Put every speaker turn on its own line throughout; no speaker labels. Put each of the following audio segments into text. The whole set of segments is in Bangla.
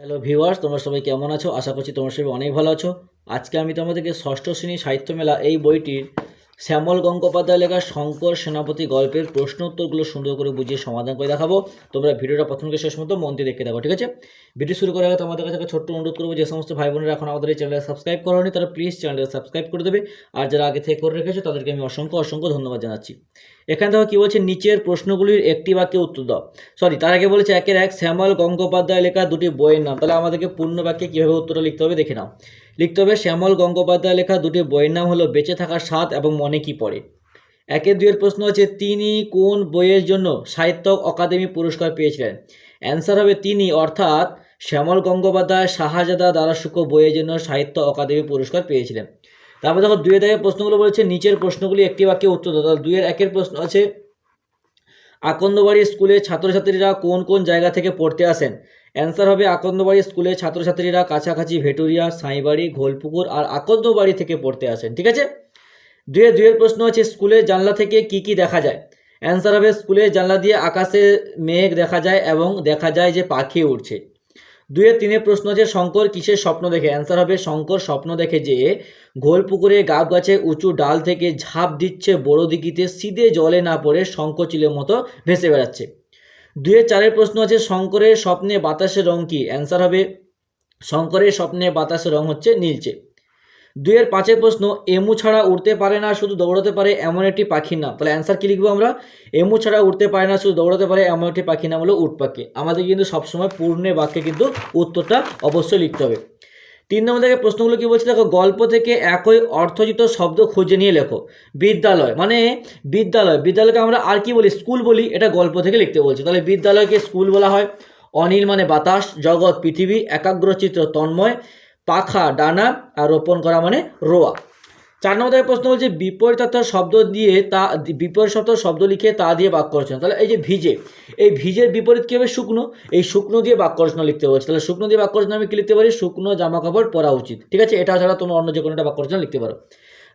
হ্যালো ভিউয়ার্স, তোমরা সবাই কেমন আছো? আশা করছি তোমরা সবাই অনেক ভালো আছো। আজকে আমি তোমাদেরকে ষষ্ঠ শ্রেণী সাহিত্য মেলা এই বইটির শ্যামল গঙ্গোপাধ্যায় লেখা শঙ্কর সেনাপতি গল্পের প্রশ্ন উত্তরগুলো সুন্দর করে বুঝিয়ে সমাধান করে দেখাবো। তোমরা ভিডিওটা প্রথম থেকে শেষ মতো মন দিয়ে দেখে দেখো, ঠিক আছে? ভিডিও শুরু করার আগে তোমাদের কাছে একটা ছোট্ট অনুরোধ করবো, যে সমস্ত ভাই বোনেরা এখন আমাদের এই চ্যানেলে সাবস্ক্রাইব করোনি তারা প্লিজ চ্যানেলটা সাবস্ক্রাইব করে দেবে, আর যারা আগে থেকে করে রেখেছো তাদেরকে আমি অসংখ্য ধন্যবাদ জানাচ্ছি। এখানে দেখো কি বলছে, নিচের প্রশ্নগুলির একটি বাক্যে উত্তর দাও। তার আগে বলেছে একের এক শ্যামল গঙ্গোপাধ্যায় লেখা দুটি বইয়ের নাম। তাহলে আমাদেরকে পূর্ণ বাক্যে কীভাবে উত্তরটা লিখতে হবে দেখে নাও। লিখতে হবে শ্যামল গঙ্গোপাধ্যায় লেখা দুটি বইয়ের নাম হলো বেঁচে থাকার স্বাদ এবং মনে কি পড়ে। একের দুইয়ের প্রশ্ন হচ্ছে তিনি কোন বইয়ের জন্য সাহিত্য অকাদেমি পুরস্কার পেয়েছিলেন। অ্যান্সার হবে তিনি, অর্থাৎ শ্যামল গঙ্গোপাধ্যায় শাহজাদা দারাসুকো বইয়ের জন্য সাহিত্য অকাদেমি পুরস্কার পেয়েছিলেন। তারপর দেখো দুইয়ের দাগের প্রশ্নগুলো বলেছে নিচের প্রশ্নগুলি একটি বাক্যে উত্তর দাও। তাহলে দুইয়ের একের প্রশ্ন আছে আকন্দবাড়ি স্কুলে ছাত্রছাত্রীরা কোন কোন জায়গা থেকে পড়তে আসেন। অ্যান্সার হবে আকন্দবাড়ি স্কুলে ছাত্রছাত্রীরা কাছাকাছি ভেটুরিয়া, সাঁইবাড়ি, ঘোলপুকুর আর আকন্দবাড়ি থেকে পড়তে আসেন, ঠিক আছে? দুইয়ের প্রশ্ন আছে স্কুলের জানলা থেকে কি কি দেখা যায়। অ্যান্সার হবে স্কুলের জানলা দিয়ে আকাশে মেঘ দেখা যায় এবং দেখা যায় যে পাখি উড়ছে। তিনের প্রশ্ন আছে শঙ্কর কিসের স্বপ্ন দেখে। অ্যান্সার হবে শঙ্কর স্বপ্ন দেখে যে ঘোলপুকুরে গাব গাছে উঁচু ডাল থেকে ঝাঁপ দিচ্ছে বড় দিঘিতে সিধে জলে না পড়ে শঙ্খচিলের মতো ভেসে বেড়াচ্ছে। চারের প্রশ্ন আছে শঙ্করের স্বপ্নে বাতাসের রং কি। অ্যান্সার হবে শঙ্করের স্বপ্নে বাতাসের রং হচ্ছে নীলচে। পাঁচের প্রশ্ন এমু ছাড়া উড়তে পারে না শুধু দৌড়াতে পারে এমন একটি পাখির নাম। তাহলে অ্যান্সার কি লিখবো আমরা? এমু ছাড়া উড়তে পারে না শুধু দৌড়াতে পারে এমন একটি পাখির নাম হলো উট পাখি। আমাদের কিন্তু সবসময় পূর্ণ বাক্যে কিন্তু উত্তরটা অবশ্যই লিখতে হবে। নম্বর থেকে প্রশ্নগুলো কি বলছে দেখো, গল্প থেকে একই অর্থযুক্ত শব্দ খুঁজে নিয়ে লেখো। বিদ্যালয় মানে বিদ্যালয়কে আমরা আর কি বলি? স্কুল বলি। এটা গল্প থেকে লিখতে বলছে। তাহলে বিদ্যালয়কে স্কুল বলা হয়। অনিল মানে বাতাস, জগৎ পৃথিবী, একাগ্রচিত্র তন্ময়, পাখা ডানা, আর রোপণ করা মানে রোয়া। নম্বর প্রশ্ন বলছে বিপরীতার্থ শব্দ দিয়ে বিপরীত শব্দ লিখে তা দিয়ে বাক্য রচনা। তাহলে এই যে ভিজে, এই ভিজের বিপরীত কী হবে? শুকনো। এই শুকনো দিয়ে বাক্য রচনা লিখতে বলছে। তাহলে শুকনো দিয়ে বাক্য রচনা আমি কি লিখতে পারি? শুকনো জামা কাপড় পরা উচিত, ঠিক আছে? এটা ছাড়া তোমরা অন্য যে কোনো একটা বাক্য রচনা লিখতে পারো।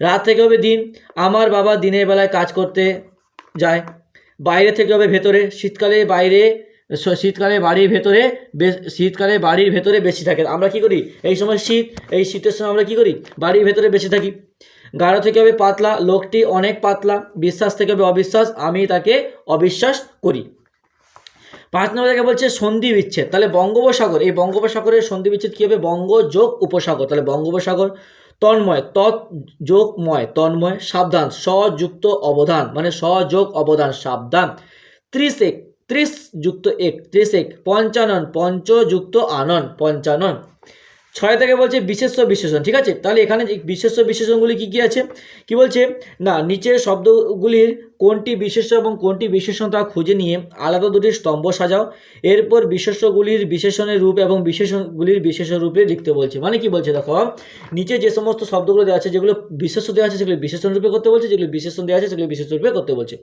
রাত থেকে হবে দিন, আমার বাবা দিনের বেলায় কাজ করতে যায়। বাইরে থেকে হবে ভেতরে, শীতকালে বাড়ির ভেতরে বেশি থাকে। আমরা কি করি? এই সময় এই শীতের সময় আমরা কি করি? বাড়ির ভেতরে বেশি থাকি। গাঢ় থেকে হবে পাতলা, লোকটি অনেক পাতলা। বিশ্বাস থেকে হবে অবিশ্বাস, আমি তাকে অবিশ্বাস করি। 5 নম্বর থেকে বলছে সন্ধি বিচ্ছেদ। তাহলে বঙ্গোপসাগর, এই বঙ্গোপসাগরের সন্ধি বিচ্ছেদ কী হবে? বঙ্গ যোগ উপসাগর। তাহলে বঙ্গোপসাগর। তন্ময়, যোগ ময়, তন্ময়। সাবধান, যুক্ত অবধান মানে যোগ অবধান, সাবধান। 30 যুক্ত এক, 30 পঞ্চানন, যুক্ত আনন, পঞ্চানন। 6 থেকে বলছে বিশেষ্য বিশেষণ, ঠিক আছে? তাহলে এখানে বিশেষ্য বিশেষণগুলি কি কি আছে? কি বলছে না, নিচের শব্দগুলির কোনটি বিশেষ্য এবং কোনটি বিশেষণ তা খুঁজে নিয়ে আলাদা দুটি স্তম্ভ সাজাও। এরপর বিশেষ্যগুলির বিশেষণের রূপ এবং বিশেষণগুলির বিশেষ রূপে লিখতে বলছে। মানে কি বলছে দেখো, নিচে যে সমস্ত শব্দগুলো দেওয়া আছে, যেগুলো বিশেষ্য দেওয়া আছে সেগুলো বিশেষণ রূপে করতে বলছে, যেগুলো বিশেষণ দেওয়া আছে সেগুলো বিশেষ রূপে করতে বলছে।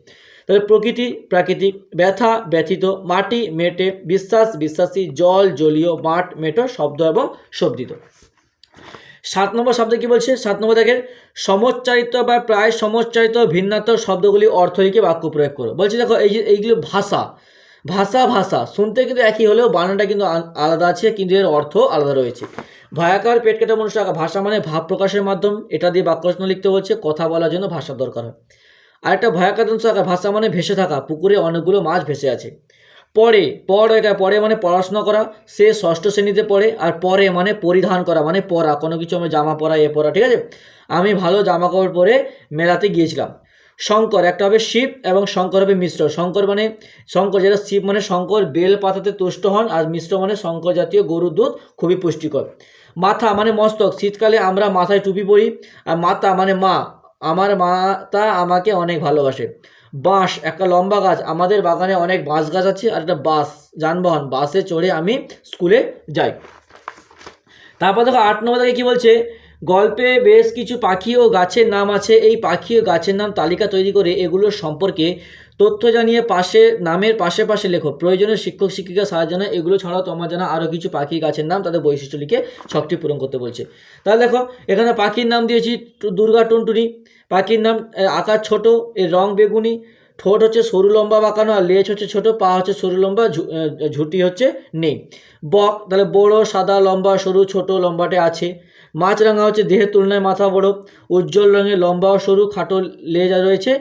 তাহলে প্রকৃতি প্রাকৃতিক, ব্যথা ব্যথিত, মাটি মেটে, বিশ্বাস বিশ্বাসী, জল জলীয়, মাঠ মেটো, শব্দ এবং শব্দিত। 7 নম্বর শব্দ কি বলছে? 7 নম্বর দেখেন সমচ্চারিত বা প্রায় সমচ্চারিত ভিন্নাত্মক শব্দগুলি অর্থ লিখে বাক্য প্রয়োগ করো। বলছে দেখো এই যে এইগুলো ভাষা শুনতে কিন্তু একই হলেও বানানটা কিন্তু আলাদা আছে, কিন্তু এর অর্থ আলাদা রয়েছে। ভয়াকার পেট কাটা মনুষ্য আঁকা, ভাষা মানে ভাব প্রকাশের মাধ্যম। এটা দিয়ে বাক্য রচনা লিখতে বলছে। কথা বলার জন্য ভাষার দরকার হয়। আরেকটা ভয়াকার মনুষ্য আঁকা, ভাষা মানে ভেসে থাকা, পুকুরে অনেকগুলো মাছ ভেসে আছে। পরে মানে পড়াশোনা করা, সে 6ষ্ঠ শ্রেণীতে পড়ে। আর পরে মানে পরিধান করা মানে পরা, কোনো কিছু আমি জামা পরা পরা, ঠিক আছে? আমি ভালো জামা কাপড় পরে মেলাতে গিয়েছিলাম। শঙ্কর, একটা হবে শিব এবং শঙ্কর হবে মিশ্র। শঙ্কর যেটা শিব মানে শঙ্কর বেল পাতাতে তুষ্ট হন, আর মিশ্র মানে শঙ্কর জাতীয় গরুর দুধ খুবই পুষ্টিকর। মাথা মানে মস্তক, শীতকালে আমরা মাথায় টুপি পরি। আর মাতা মানে মা, আমার মাতা আমাকে অনেক ভালোবাসে। বাঁশ, একটা লম্বা গাছ, আমাদের বাগানে অনেক বাঁশ গাছ আছে। আর একটা বাস, যানবাহন, বাসে চড়ে আমি স্কুলে যাই। তারপর দেখো 8 নম্বর থেকে কী বলছে, গল্পে বেশ কিছু পাখি ও গাছের নাম আছে। এই পাখি ও গাছের নাম তালিকা তৈরি করে এগুলোর সম্পর্কে তথ্য জানিয়ে নামের পাশে লেখো। প্রয়োজনীয় শিক্ষক শিক্ষিকা সাহায্য জানা। এগুলো ছাড়াও তোমার জানা আরও কিছু পাখি গাছের নাম, তাদের বৈশিষ্ট্য লিখে ছকটি পূরণ করতে বলছে। তাহলে দেখো এখানে পাখির নাম দিয়েছি দুর্গা টুনটুনি। পাখির নাম আকার ছোট, এর রং বেগুনি, ঠোঁট হচ্ছে সরু লম্বা বাঁকানো, আর লেজ হচ্ছে ছোট, পা হচ্ছে সরু লম্বা, ঝুঁটি হচ্ছে নেই। বক তাহলে বড়, সাদা, লম্বা, সরু, ছোট, লম্বাটে আছে। মাছরাঙা হচ্ছে দেহের তুলনায় মাথা বড়, উজ্জ্বল রঙের, লম্বা ও সরু, খাটো লেজ রয়েছে,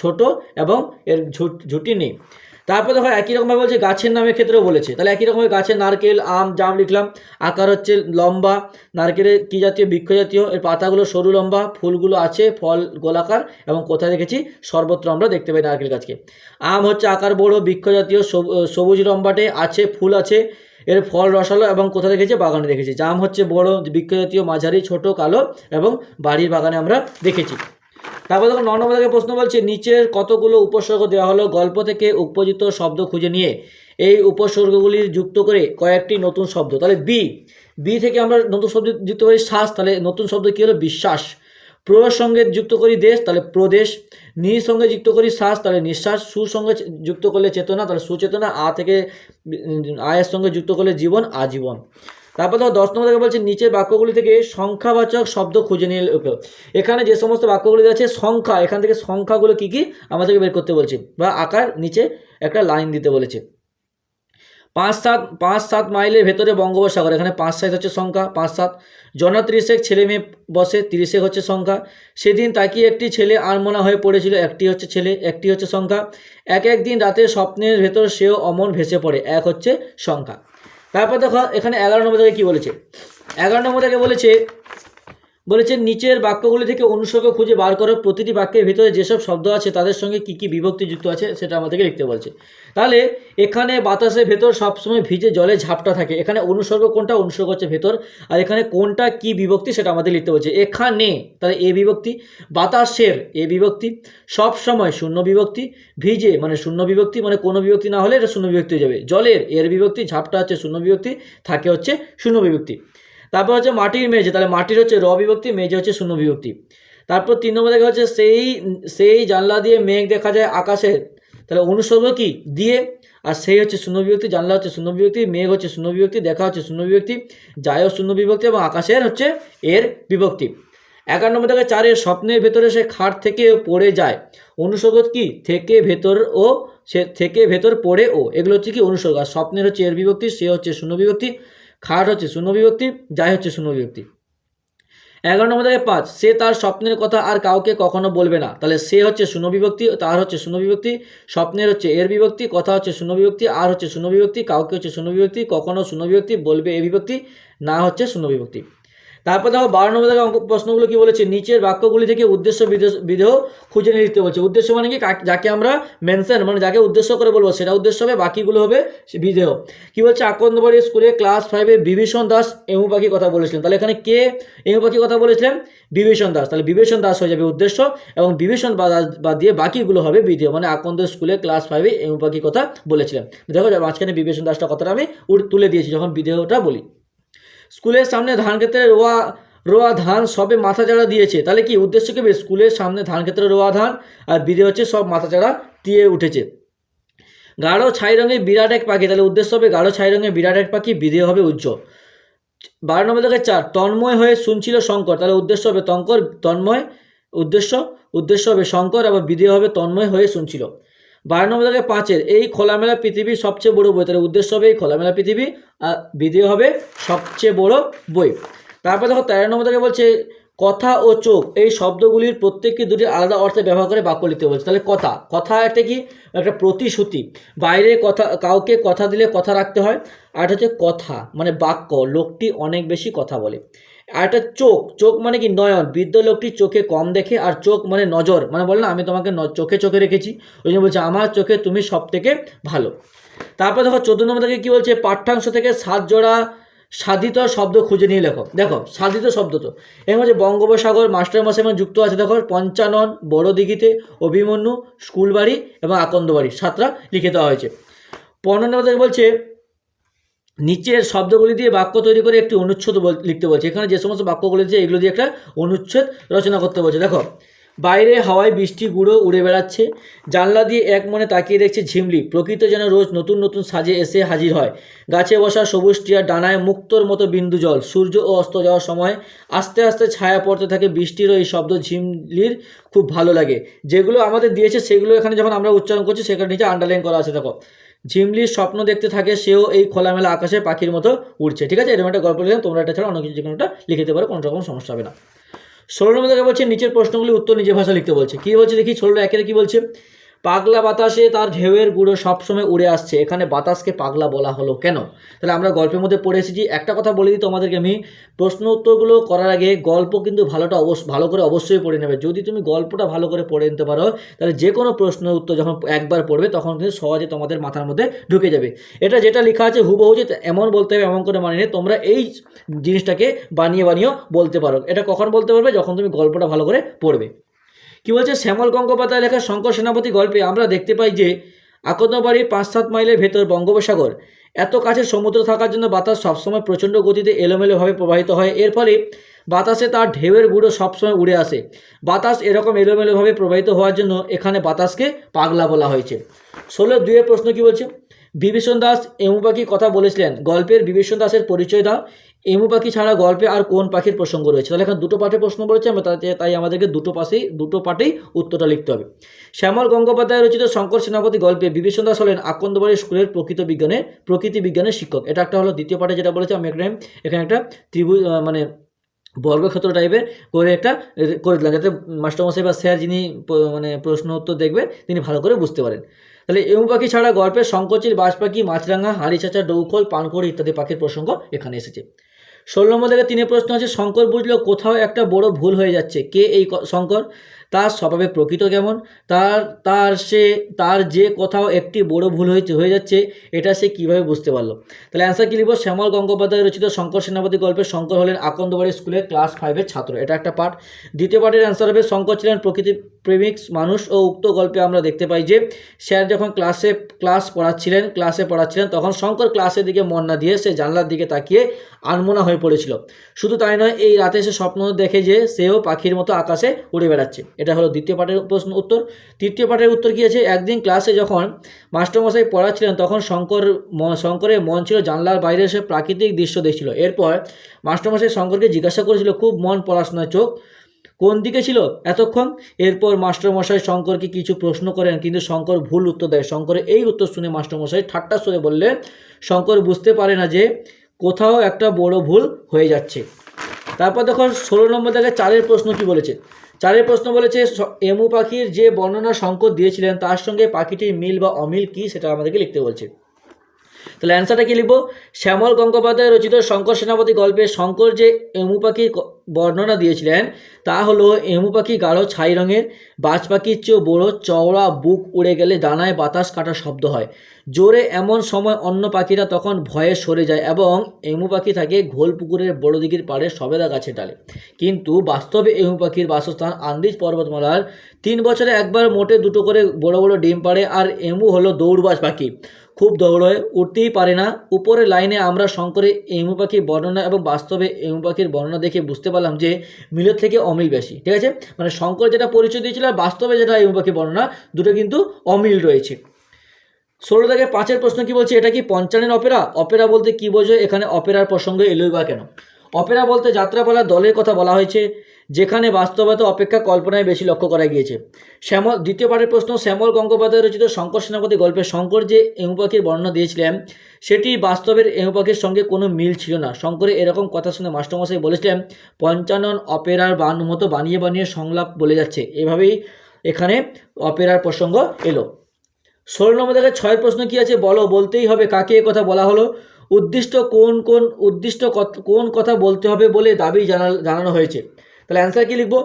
ছোট এবং এর ঝুঁটি নেই। তারপর দেখো একই রকমভাবে বলছে গাছের নামের ক্ষেত্রেও বলেছে, তাহলে একই রকমভাবে গাছের নারকেল, আম, জাম লিখলাম। আকার হচ্ছে লম্বা, নারকেলের কী জাতীয়, বৃক্ষ জাতীয়, এর পাতাগুলো সরু লম্বা, ফুলগুলো আছে, ফল গোলাকার, এবং কোথায় দেখেছি, সর্বত্র আমরা দেখতে পাই নারকেল গাছকে। আম হচ্ছে আকার বড়, বৃক্ষ জাতীয়, সবুজ লম্বাটে, আছে, ফুল আছে, এর ফল রসালো, এবং কোথায় দেখেছি, বাগানে দেখেছি। জাম হচ্ছে বড়, বৃক্ষ জাতীয়, মাঝারি, ছোট, কালো, এবং বাড়ির বাগানে আমরা দেখেছি। তারপর দেখো 9 নম্বর থেকে প্রশ্ন বলছে নিচের কতগুলো উপসর্গ দেওয়া হলো, গল্প থেকে উপযুক্ত শব্দ খুঁজে নিয়ে এই উপসর্গগুলি যুক্ত করে কয়েকটি নতুন শব্দ। তাহলে বি থেকে আমরা নতুন শব্দ যুক্ত করি শ্বাস, তাহলে নতুন শব্দ কী হলো, বিশ্বাস। প্রর সঙ্গে যুক্ত করি দেশ, তাহলে প্রদেশ। নি সঙ্গে যুক্ত করি শ্বাস, তাহলে নিঃশ্বাস। সু সঙ্গে যুক্ত করলে চেতনা, তাহলে সুচেতনা। আয়ের সঙ্গে যুক্ত করলে জীবন, আজীবন। তারপর দেখো 10 নম্বর থেকে বলছে নিচের বাক্যগুলি থেকে সংখ্যাবাচক শব্দ খুঁজে নিয়ে এখানে যে সমস্ত বাক্যগুলি আছে সংখ্যা, এখান থেকে সংখ্যাগুলো কী কী আমাদেরকে বের করতে বলছে, বা আকার নিচে একটা লাইন দিতে বলেছে। 5-7 মাইলের ভেতরে বঙ্গোপসাগর, এখানে 5-7 হচ্ছে সংখ্যা, 5-7। জনা 30 ছেলে মেয়ে বসে, 30 হচ্ছে সংখ্যা। সেদিন তাকিয়ে একটি ছেলে আনমনা হয়ে পড়েছিল, একটি হচ্ছে ছেলে, একটি হচ্ছে সংখ্যা। একদিন রাতে স্বপ্নের ভেতর সেও অমন ভেসে পড়ে, এক হচ্ছে সংখ্যা। তারপর দেখো এখানে 11 নম্বর থেকে কী বলেছে, 11 নম্বর থেকে বলেছে নিচের বাক্যগুলি থেকে অনুসর্গ খুঁজে বার করো, প্রতিটি বাক্যের ভিতরে যেসব শব্দ আছে তাদের সঙ্গে কী কী বিভক্তি যুক্ত আছে সেটা আমাদেরকে লিখতে বলছে। তাহলে এখানে বাতাসের ভেতর সবসময় ভিজে জলে ঝাপটা থাকে, এখানে অনুসর্গ কোনটা, অনুসর্গ হচ্ছে ভেতর, আর এখানে কোনটা কি বিভক্তি সেটা আমাদের লিখতে বলছে। এখানে তাহলে এ বিভক্তি, বাতাসের এ বিভক্তি, সব সময় শূন্য বিভক্তি, ভিজে মানে শূন্য বিভক্তি, মানে কোনো বিভক্তি না হলে এটা শূন্য বিভক্তি হয়ে যাবে, জলের এর বিভক্তি, ঝাপটা হচ্ছে শূন্য বিভক্তি, থাকে হচ্ছে শূন্য বিভক্তি। তারপর হচ্ছে মাটির মেঝে, তাহলে মাটির হচ্ছে র বিভক্তি, মেঝে হচ্ছে শূন্য বিভক্তি। তারপর 3 নম্বর দেখা হচ্ছে সেই জানলা দিয়ে মেঘ দেখা যায় আকাশে, তাহলে অনুসর্গ কি দিয়ে, আর সেই হচ্ছে শূন্য বিভক্তি, জানলা হচ্ছে শূন্য বিভক্তি, মেঘ হচ্ছে শূন্য বিভক্তি, দেখা হচ্ছে শূন্য বিভক্তি, যায়ও শূন্য বিভক্তি, এবং আকাশের হচ্ছে এর বিভক্তি। 11 নম্বর থেকে 4 স্বপ্নের ভেতরে সে খাট থেকে পড়ে যায়, অনুসর্গ কি, থেকে ভেতর ও, সে থেকে ভেতর পড়ে ও, এগুলো হচ্ছে কি অনুসর্গ। আর স্বপ্নের হচ্ছে এর বিভক্তি, সে হচ্ছে শূন্য বিভক্তি, খাট হচ্ছে শূন্য বিভক্তি, যাই হচ্ছে শূন্য বিভক্তি। 11 নম্বর থেকে 5 সে তার স্বপ্নের কথা আর কাউকে কখনো বলবে না, তাহলে সে হচ্ছে শূন্য বিভক্তি, তার হচ্ছে শূন্য বিভক্তি, স্বপ্নের হচ্ছে এর বিভক্তি, কথা হচ্ছে শূন্য বিভক্তি, আর হচ্ছে শূন্য বিভক্তি, কাউকে হচ্ছে শূন্য বিভক্তি, কখনো শূন্য বিভক্তি, বলবে এ বিভক্তি, না হচ্ছে শূন্য বিভক্তি। তারপর দেখো 12 নম্বর থেকে প্রশ্নগুলো কি বলেছে, নিচের বাক্যগুলি থেকে উদ্দেশ্য বিধেয় খুঁজে নিয়ে লিখতে বলছে। উদ্দেশ্য মানে কি, যাকে আমরা মেনশন মানে যাকে উদ্দেশ্য করে বলবো সেটা উদ্দেশ্য হবে, বাকিগুলো হবে বিধেয়। কি বলছে, আকন্দবাড়ি স্কুলে ক্লাস 5 বিভীষণ দাস এমু পাখি কথা বলেছিলেন, তাহলে এখানে কে এমু পাখি কথা বলেছিলেন, বিভীষণ দাস, তাহলে বিভীষণ দাস হয়ে যাবে উদ্দেশ্য, এবং বিভীষণ বাদ দিয়ে বাকিগুলো হবে বিধেয়, মানে আকন্দ স্কুলে ক্লাস 5 এমু পাখি কথা বলেছিলেন। দেখো মাঝখানে বিভীষণ দাসটা কথাটা আমি তুলে দিয়েছি যখন বিধেয়টা বলি। স্কুলের সামনে ধান ক্ষেত্রে রোয়া ধান সবে মাথা চাড়া দিয়েছে, তাহলে কি উদ্দেশ্য কি, স্কুলের সামনে ধান ক্ষেত্রে রোয়া ধান, আর বিধে হচ্ছে সব মাথা চাড়া দিয়ে উঠেছে। গাঢ় ছাই রঙের বিরাট এক পাখি, তাহলে উদ্দেশ্য হবে গাঢ় ছাই রঙের বিরাট এক পাখি, বিধে হবে উজ্জ্বল। 12 নম্বর থেকে 4 তন্ময় হয়ে শুনছিল শঙ্কর, তাহলে উদ্দেশ্য হবে তন্ময়, উদ্দেশ্য হবে শঙ্কর, আবার বিধে হবে তন্ময় হয়ে শুনছিল। 12 নম্বর থেকে 5 এই খোলামেলা পৃথিবীর সবচেয়ে বড় বই, তাহলে উদ্দেশ্য হবে এই খোলামেলা পৃথিবী, আর বিধে হবে সবচেয়ে বড় বই। তারপর দেখো 13 নম্বর থেকে বলছে কথা ও চোখ এই শব্দগুলির প্রত্যেককে দুটি আলাদা অর্থে ব্যবহার করে বাক্য লিখতে বলছে। তাহলে কথা একটা কি, একটা প্রতিশ্রুতি, বাইরে কাউকে কথা দিলে কথা রাখতে হয়। আর হচ্ছে কথা মানে বাক্য, লোকটি অনেক বেশি কথা বলে। আর একটা চোখ মানে কি নয়ন, বৃদ্ধ লোকটি চোখে কম দেখে, আর চোখ মানে নজর, মানে বলে না আমি তোমাকে চোখে রেখেছি, ওই জন্য বলছে আমার চোখে তুমি সব থেকে ভালো। তারপর দেখো 14 নম্বর থেকে কি বলছে, পাঠ্যাংশ থেকে 7 জোড়া সাধিত শব্দ খুঁজে নিয়ে লেখো। দেখো সাধিত শব্দ তো এর মধ্যে বঙ্গোপসাগর, মাস্টারমশাই এবং যুক্ত আছে। দেখো পঞ্চানন, বড় দিঘিতে, অভিমন্যু, স্কুল বাড়ি এবং আকন্দবাড়ি, 7টা লিখে দেওয়া হয়েছে। 15 নম্বর থেকে বলছে নিচের শব্দগুলি দিয়ে বাক্য তৈরি করে একটি অনুচ্ছেদ লিখতে বলছে। এখানে যে সমস্ত বাক্যগুলি দিয়েছে এগুলো দিয়ে একটা অনুচ্ছেদ রচনা করতে বলছে। দেখো বাইরে হাওয়ায় বৃষ্টি গুঁড়ো উড়ে বেড়াচ্ছে, জানলা দিয়ে এক মনে তাকিয়ে দেখছে ঝিমলি, প্রকৃতি যেন রোজ নতুন নতুন সাজে এসে হাজির হয়। গাছে বসা সবুজ টিয়ার ডানায় মুক্তোর মতো বিন্দু জল, সূর্য ও অস্ত যাওয়ার সময় আস্তে আস্তে ছায়া পড়তে থাকে, বৃষ্টিরও এই শব্দ ঝিমলির খুব ভালো লাগে। যেগুলো আমাদের দিয়েছে সেগুলো এখানে যখন আমরা উচ্চারণ করছি সেখানে নিচে আন্ডারলাইন করা আছে, দেখো। ঝিমলির স্বপ্ন দেখতে থাকে, সেও এই খোলামেলা আকাশে পাখির মতো উড়ছে। ঠিক আছে, এরকম একটা গল্প লিখলাম, তোমরা এটা ছাড়া অন্য কিছু যে কোনোটা লিখে দিতে পারো, কোনো রকম সমস্যা হবে না। 16 নম্বর থেকে বলছে নিচের প্রশ্নগুলি উত্তর নিজের ভাষা লিখতে বলছে। কী বলছে দেখি, 16 একের কী বলছে, পাগলা বাতাসে তার ঢেউয়ের গুঁড়ো সবসময় উড়ে আসছে। এখানে বাতাসকে পাগলা বলা হলো কেন? তাহলে আমরা গল্পের মধ্যে পড়ে এসেছি। একটা কথা বলে দিই তোমাদেরকে আমি, প্রশ্ন উত্তরগুলো করার আগে গল্প কিন্তু ভালো করে অবশ্যই পড়ে নেবে। যদি তুমি গল্পটা ভালো করে পড়ে নিতে পারো, তাহলে যে কোনো প্রশ্নের উত্তর যখন একবার পড়বে তখন কিন্তু সহজে তোমাদের মাথার মধ্যে ঢুকে যাবে। এটা যেটা লেখা আছে হুবহু যে এমন বলতে হবে, এমন করে মানে নিয়ে তোমরা এই জিনিসটাকে বানিয়েও বলতে পারো। এটা কখন বলতে পারবে? যখন তুমি গল্পটা ভালো করে পড়বে। কি বলছে, শ্যামল গঙ্গোপাধ্যায় লেখা শঙ্কর সেনাপতি গল্পে আমরা দেখতে পাই যে আকন্দবাড়ির 5-7 মাইলের ভেতর বঙ্গোপসাগর, এত কাছে সমুদ্র থাকার জন্য বাতাস সবসময় প্রচণ্ড গতিতে এলোমেলোভাবে প্রবাহিত হয়। এর ফলে বাতাসে তার ঢেউয়ের গুঁড়ো সবসময় উড়ে আসে। বাতাস এরকম এলোমেলোভাবে প্রবাহিত হওয়ার জন্য এখানে বাতাসকে পাগলা বলা হয়েছে। 16-2 প্রশ্ন কি বলছে, বিভীষণ দাস এমু পাখির কথা বলেছিলেন, গল্পের বিভীষণ দাসের পরিচয় দাও। এমু পাখি ছাড়া গল্পে আর কোন পাখির প্রসঙ্গ রয়েছে? তাহলে এখানে দুটো পাঠে প্রশ্ন বলেছে, আমরা তাই আমাদেরকে দুটো পাঠেই উত্তরটা লিখতে হবে। শ্যামল গঙ্গোপাধ্যায় রচিত শঙ্কর সেনাপতি গল্পে বিভীষণ দাস হলেন আকন্দবাড়ি স্কুলের প্রকৃতি বিজ্ঞানের শিক্ষক। এটা একটা হলো দ্বিতীয় পাঠে যেটা বলেছে। আমি এখানে একটা ত্রিভুজ মানে বর্গক্ষেত্র টাইপের করে একটা করে দিলাম, যাতে মাস্টারমশাই বা স্যার যিনি মানে প্রশ্ন উত্তর দেখবে তিনি ভালো করে বুঝতে পারেন। তাহলে এমু পাখি ছাড়া গল্পের শঙ্করচিল, বাজ পাখি, মাছরাঙা, হাঁড়ি চাচা, ডৌখোল, পানকড়ি ইত্যাদি পাখির প্রসঙ্গ এখানে এসেছে। 16 নম্বর থেকে 3 প্রশ্ন আছে, শঙ্কর বুঝলো কোথাও একটা বড় ভুল হয়ে যাচ্ছে। কে এই শঙ্কর? তার স্বভাবে প্রকৃত কেমন? তার যে কোথাও একটি বড় ভুল হয়ে যাচ্ছে, এটা সে কীভাবে বুঝতে পারলো? তাহলে অ্যান্সার কী লিখব, শ্যামল গঙ্গোপাধ্যায় রচিত শঙ্কর সেনাপতি গল্পের শঙ্কর হলেন আকন্দবাড়ি স্কুলের ক্লাস 5-এর ছাত্র। এটা একটা পাঠ। দ্বিতীয় পাঠের অ্যান্সার হবে শঙ্কর ছিলেন প্রকৃতি প্রেমিক মানুষ। ও উক্ত গল্পে আমরা দেখতে পাই যে স্যার যখন ক্লাসে পড়াচ্ছিলেন তখন শঙ্কর ক্লাসের দিকে মন না দিয়ে সে জানলার দিকে তাকিয়ে আনমনা হয়ে পড়েছিল। শুধু তাই নয়, এই রাতে সে স্বপ্ন দেখে যে সেও পাখির মতো আকাশে উড়ে বেড়াচ্ছে। এটা হলো দ্বিতীয় পাঠের প্রশ্ন উত্তর। তৃতীয় পাঠের উত্তর কী আছে, একদিন ক্লাসে যখন মাস্টারমশাই পড়াচ্ছিলেন তখন শঙ্করের মন ছিল জানলার বাইরে, সে প্রাকৃতিক দৃশ্য দেখছিল। এরপর মাস্টারমশাই শঙ্করকে জিজ্ঞাসা করেছিল, খুব মন পড়াশোনায় চোখ কোন দিকে ছিল এতক্ষণ? এরপর মাস্টারমশাই শঙ্করকে কিছু প্রশ্ন করেন, কিন্তু শঙ্কর ভুল উত্তর দেয়। শঙ্করের এই উত্তর শুনে মাস্টারমশাই ঠাট্টা সুরে বললেন, শঙ্কর বুঝতে পারে না যে কোথাও একটা বড় ভুল হয়ে যাচ্ছে। তারপর দেখো 16 নম্বর থেকে 4 প্রশ্ন কি বলেছে। 4 প্রশ্ন বলেছে, এমু পাখির যে বর্ণনা শঙ্কর দিয়েছিলেন তার সঙ্গে পাখিটির মিল বা অমিল কি, সেটা আমাদেরকে লিখতে বলছে। তাহলে অ্যান্সারটা কী লিখব, শ্যামল গঙ্গোপাধ্যায় রচিত শঙ্কর সেনাপতি গল্পে শঙ্কর যে এমু পাখির বর্ণনা দিয়েছিলেন তা হলো, এমু পাখি গাঢ় ছাই রঙের, বাজ পাখির চেয়েও বড়, চওড়া, বুক উড়ে গেলে ডানায় বাতাস কাটার শব্দ হয় জোরে। এমন সময় অন্য পাখিরা তখন ভয়ে সরে যায় এবং এমু পাখি থাকে ঘোল পুকুরের বড় দিঘির পাড়ে সবেদা গাছের ডালে। কিন্তু বাস্তবে এমু পাখির বাসস্থান আন্দিজ পর্বতমালার 3 বছরে একবার মোটে 2টো করে বড় বড় ডিম পাড়ে। আর এমু হলো দৌড়বাজ পাখি, খুব দৌড়য়, উঠতেই পারে না। উপরের লাইনে আমরা শঙ্করের এমু পাখির বর্ণনা এবং বাস্তবে এমু পাখির বর্ণনা দেখে বুঝতে পারলাম যে মিলের থেকে অমিল বেশি। ঠিক আছে, মানে শঙ্কর যেটা পরিচয় দিয়েছিল আর বাস্তবে যেটা এমু পাখির বর্ণনা, দুটো কিন্তু অমিল রয়েছে। 16 থেকে 5 প্রশ্ন কি বলছে, এটা কি পঞ্চানন অপেরা? অপেরা বলতে কি বোঝো? এখানে অপেরার প্রসঙ্গ এলোই বা কেন? অপেরা বলতে যাত্রাপালার দলের কথা বলা হয়েছে, যেখানে বাস্তবতা অপেক্ষা কল্পনায় বেশি লক্ষ্য করা গিয়েছে। দ্বিতীয় পাঠের প্রশ্ন, শ্যামল গঙ্গোপাধ্যায় রচিত শঙ্কর সেনাপতি গল্পে শঙ্কর যে এমু পাখির বর্ণনা দিয়েছিলেন সেটি বাস্তবের এমু পাখির সঙ্গে কোনো মিল ছিল না। শঙ্করের এরকম কথা শুনে মাস্টারমশাই বলেছিলেন, পঞ্চানন অপেরার মতো বানিয়ে বানিয়ে সংলাপ বলে যাচ্ছে। এভাবেই এখানে অপেরার প্রসঙ্গ এলো। 16 নম্বর থেকে 6 প্রশ্ন কি আছে বলো, বলতেই হবে কাকে এ কথা বলা হলো। কোন কথা বলতে হবে বলে দাবি জানানো হয়েছে। তাহলে অ্যান্সার কী লিখব,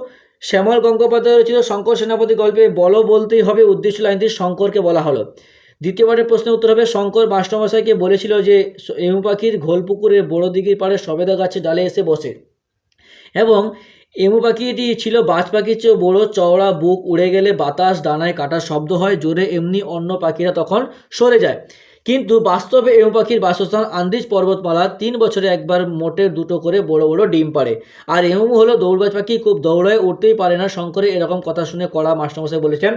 শ্যামল গঙ্গোপাধ্যায় রচিত শঙ্কর সেনাপতি গল্পে বলতেই হবে উদ্দেশ্য লাইনটি শঙ্করকে বলা হলো। দ্বিতীয় পাঠের প্রশ্নের উত্তর হবে, শঙ্কর মাস্টারমশাইকে বলেছিল যে এমু পাখির ঘোল পুকুরের বড় দিঘির পাড়ে সবেদা গাছের ডালে এসে বসে এবং এমু পাখিটি ছিল বাজ পাখির চেয়েও বড়, চওড়া, বুক উড়ে গেলে বাতাস ডানায় কাটার শব্দ হয় জোরে, এমনি অন্য পাখিরা তখন সরে যায়। কিন্তু বাস্তবে এমু পাখির বাসস্থান আন্দিজ পর্বতমালা, 3 বছরে একবার মোটে 2টো করে বড় বড় ডিম পাড়ে। আর এমু হলো দৌড়বাজ পাখি, খুব দৌড়ায়, উঠতেই পারে না। শঙ্করের এরকম কথা শুনে কড়া মাস্টারমশাই বলেছেন,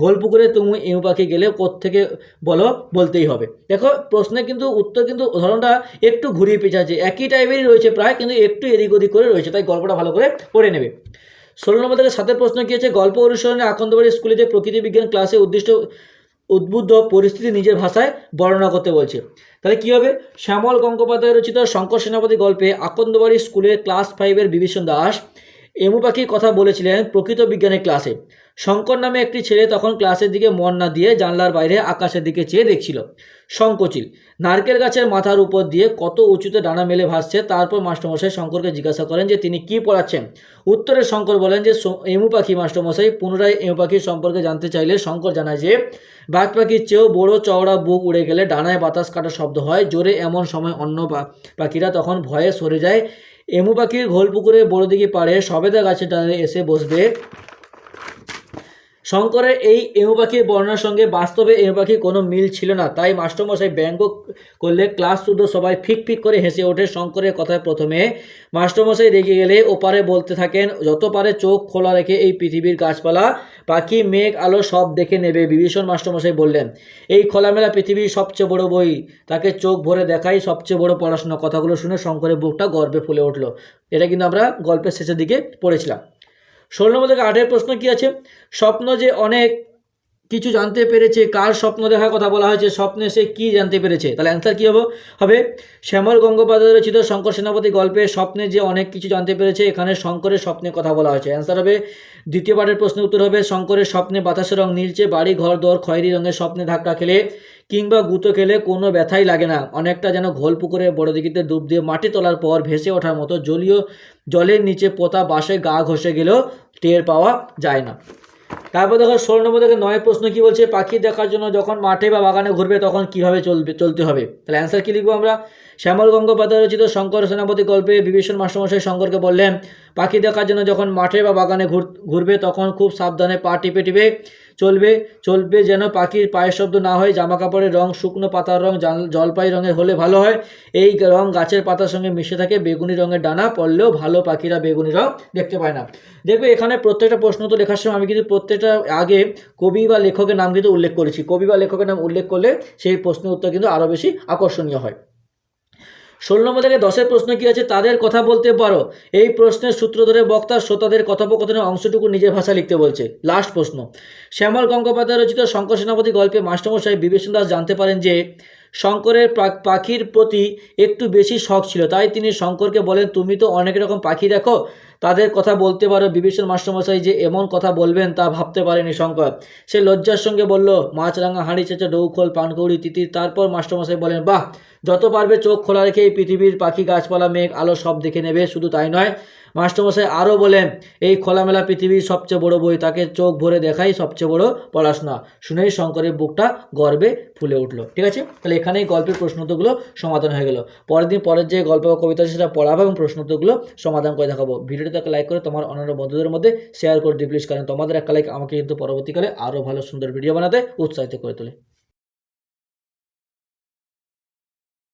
ঘোলপুকুরে তুমি এমু পাখি গেলে কোত্থেকে বলো, বলতেই হবে। দেখো প্রশ্নে কিন্তু উত্তর কিন্তু ধরনটা একটু ঘুরিয়ে পেঁচাচ্ছে, একই টাইপেরই রয়েছে প্রায়, কিন্তু একটু এদিক ওদিক করে রয়েছে, তাই গল্পটা ভালো করে পড়ে নেবে। 16 নম্বর থেকে 7 প্রশ্ন কি আছে, গল্প অনুসরণে আকন্দবাড়ি স্কুলে যে প্রকৃতি বিজ্ঞান ক্লাসে উদ্বুদ্ধ পরিস্থিতি নিজের ভাষায় বর্ণনা করতে বলছে। তাহলে কী হবে, শ্যামল গঙ্গোপাধ্যায় রচিত শঙ্কর সেনাপতি গল্পে আকন্দবাড়ি স্কুলের ক্লাস 5-এর বিভীষণ দাস এমু পাখির কথা বলেছিলেন প্রকৃত বিজ্ঞানের ক্লাসে। শঙ্কর নামে একটি ছেলে তখন ক্লাসের দিকে মন না দিয়ে জানলার বাইরে আকাশের দিকে চেয়ে দেখছিল। শঙ্কচিল নারকেল গাছের মাথার উপর দিয়ে কত উঁচুতে ডানা মেলে ভাসছে। তারপর মাস্টারমশাই শঙ্করকে জিজ্ঞাসা করেন যে তিনি কি পড়াচ্ছেন। উত্তরে শঙ্কর বলেন যে এমু পাখি। মাস্টারমশাই পুনরায় এমু পাখির সম্পর্কে জানতে চাইলে শঙ্কর জানায় যে বাঘ পাখির চেয়েও বড় চওড়া বুক উড়ে গেলে ডানায় বাতাস কাটা শব্দ হয় জোরে, এমন সময় অন্য পাখিরা তখন ভয়ে সরে যায়। এমু পাখির ঘোলপুকুরে বড় দিঘি পাড়ে সবেদা গাছের ডালে এসে বসবে। শঙ্করের এই এমু পাখির বর্ণনার সঙ্গে বাস্তবে এমু পাখির কোনো মিল ছিল না, তাই মাস্টারমশাই ব্যঙ্গ করলে ক্লাস শুদ্ধ সবাই ফিক ফিক করে হেসে ওঠে। শঙ্করের কথায় প্রথমে মাস্টারমশাই রেগে গেলে ওপারে বলতে থাকেন, যত পারে চোখ খোলা রেখে এই পৃথিবীর গাছপালা, পাখি, মেঘ, আলো সব দেখে নেবে। বিভীষণ মাস্টারমশাই বললেন, এই খোলামেলা পৃথিবীর সবচেয়ে বড় বই, তাকে চোখ ভরে দেখাই সবচেয়ে বড় পড়াশোনা। কথাগুলো শুনে শঙ্করের বুকটা গর্বে ফুলে উঠল। এটা কিন্তু আমরা গল্পের শেষের দিকে পড়েছিলাম। 16 নম্বর থেকে 8 প্রশ্ন কি আছে, স্বপ্ন যে অনেক কিছু জানতে পেরেছে, কার স্বপ্ন দেখার কথা বলা হয়েছে, স্বপ্নে সে কি জানতে পেরেছে। তাহলে অ্যান্সার কী হবে শ্যামল গঙ্গোপাধ্যায় রচিত শঙ্কর সেনাপতি গল্পে স্বপ্নে যে অনেক কিছু জানতে পেরেছে, এখানে শঙ্করের স্বপ্নের কথা বলা হয়েছে। অ্যান্সার হবে দ্বিতীয় পার্টের প্রশ্নের উত্তর হবে শঙ্করের স্বপ্নে বাতাসের রং নীলচে, বাড়ি ঘর দর খয়েরি রঙের, স্বপ্নে ধাক্কা খেলে কিংবা গুঁতো খেলে কোনো ব্যথাই লাগে না, অনেকটা যেন ঘোল পুকুরে বড় দিঘিতে ডুব দিয়ে মাটি তোলার পর ভেসে ওঠার মতো, জলের নিচে পোতা বাসে গা ঘষে গেলেও টের পাওয়া যায় না। তারপর দেখো 16 নম্বর থেকে 9 প্রশ্ন কি বলছে, পাখি দেখার জন্য যখন মাঠে বা বাগানে ঘুরবে তখন কিভাবে চলতে হবে। তাহলে অ্যান্সার কি লিখবো আমরা, শ্যামল গঙ্গোপাধ্যায় রচিত শঙ্কর সেনাপতি গল্পে বিভীষণ মাস্টারমশাই শঙ্করকে বললেন, পাখি দেখার জন্য যখন মাঠে বা বাগানে ঘুরবে তখন খুব সাবধানে পা টিপে টিপে চলবে যেন পাখির পায়ের শব্দ না হয়। জামা কাপড়ের রং শুকনো পাতার রং জলপাই রঙের হলে ভালো হয়, এই রং গাছের পাতার সঙ্গে মিশে থাকে। বেগুনি রঙের ডানা পড়লেও ভালো, পাখিরা বেগুনি রং দেখতে পায় না। দেখবে এখানে প্রত্যেকটা প্রশ্ন তো লেখার সময় আমি কিন্তু প্রত্যেকটা আগে কবি বা লেখকের নাম কিন্তু উল্লেখ করেছি। কবি বা লেখকের নাম উল্লেখ করলে সেই প্রশ্নের উত্তর কিন্তু আরও বেশি আকর্ষণীয় হয়। 16 নম্বর থেকে 10 প্রশ্ন কি আছে, তাদের কথা বলতে পারো। এই প্রশ্নের সূত্র ধরে বক্তা শ্রোতাদের কথোপকথনের অংশটুকু নিজের ভাষা লিখতে বলছে। লাস্ট প্রশ্ন, শ্যামল গঙ্গোপাধ্যায় রচিত শঙ্কর সেনাপতি গল্পে মাস্টারমশাই বিভীষণ দাস জানতে পারেন যে শঙ্করের পাখির প্রতি একটু বেশি শখ ছিল, তাই তিনি শঙ্করকে বলেন, তুমি তো অনেক রকম পাখি দেখো, তাদের কথা বলতে পারো। বিভীষণ মাস্টারমশাই যে এমন কথা বলবেন তা ভাবতে পারেনি শঙ্কর। সে লজ্জার সঙ্গে বলল, মাছরাঙা, হাঁড়ি চেঁচা, ডৌখোল, পানকৌড়ি, তিতির। তারপর মাস্টারমশাই বলেন, বাহ, যত পারবে চোখ খোলা রেখে এই পৃথিবীর পাখি, গাছপালা, মেঘ, আলো সব দেখে নেবে। শুধু তাই নয়, মাস্টারমশাই আরও বলেন, এই খোলামেলা পৃথিবীর সবচেয়ে বড় বই, তাকে চোখ ভরে দেখাই সবচেয়ে বড় পড়াশোনা। শুনেই শঙ্করের বুকটা গর্বে ফুলে উঠলো। ঠিক আছে, তাহলে এখানেই গল্পের প্রশ্নোত্তরগুলো সমাধান হয়ে গেল। পরের যে গল্প বা কবিতা আছে সেটা পড়াবো এবং প্রশ্নোত্তরগুলো সমাধান করে দেখাবো। ভিডিওটাতে একটা লাইক করে তোমার অন্যান্য বন্ধুদের মধ্যে শেয়ার করে দিই প্লিজ, কারণ তোমাদের একটা লাইক আমাকে কিন্তু পরবর্তীকালে আরও ভালো সুন্দর ভিডিও বানাতে উৎসাহিত করে তোলে।